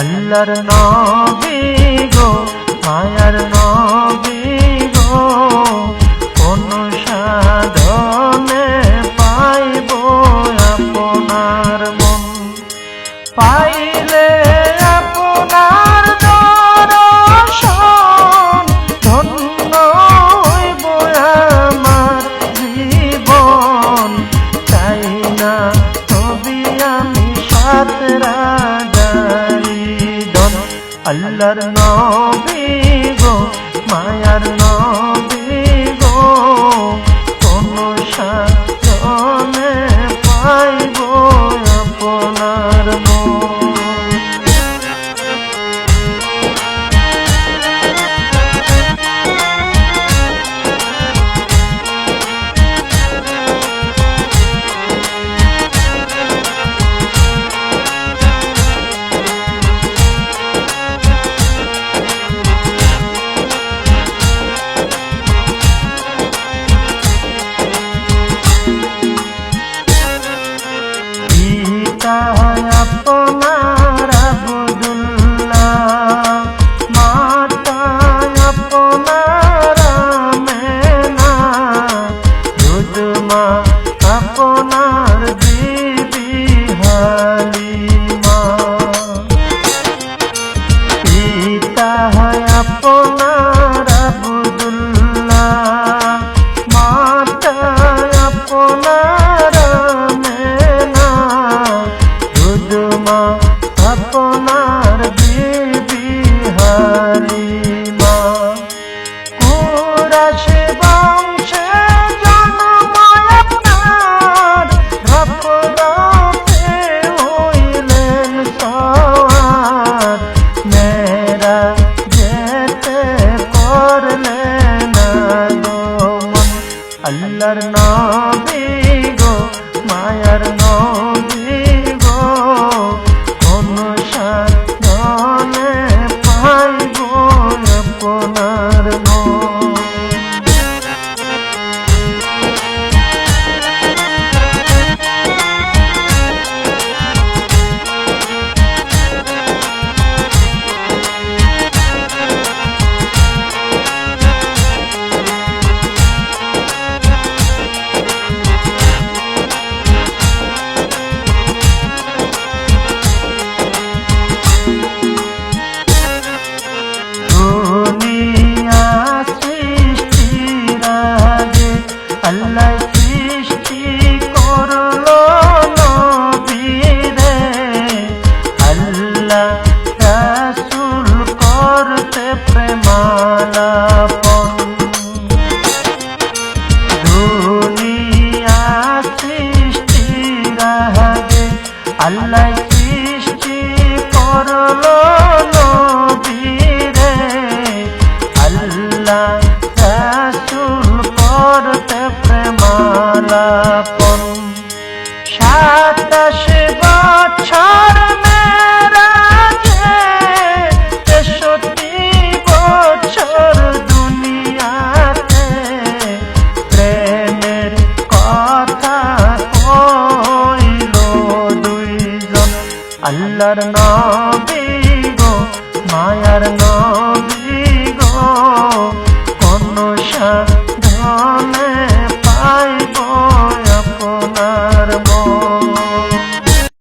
আল্লাহর নবী গো মায়ার নবী গো কোন সাধনে পাইব আপনার মন পাইলে আপনার দর্শন ধন্য হইব আমার জীবন চাই না তবে আমি সাত রাজারি ধন আল্লাহর নবী গো মায়ার নবী গো কোন সাধনে পাইব আপনার মন আপনার আব্দুল্লাহ মাতা আপনার আমেনা দুধমা আপনার বিবি হালিমা পিতা আপনার আব্দুল্লাহ মাতা আপনার আপনার বিবি হালিমা কুরাশ বংশে জন্ম আপনার রক্তে হইলেন সওয়ার মেরা যেতে করলেন আগমন আল্লাহর নবী গো মায়ার নবী গো কোন সাধনে পাইব আপনার মন আল্লাহ সৃষ্টি করলো নবীরে আল্লাহ রাসূল করতে প্রেমালাপন দুনিয়া সৃষ্টির আগে আল্লাহ সৃষ্টি করলো নবীরে আল্লাহ রাসূল করতে প্রেমালাপন 27 বছর মেরাজে 63 বছর দুনিয়াতে প্রেমের কথা কইল দুইজন আল্লাহর নবী গো মায়ার নবী গো কোন সাধনে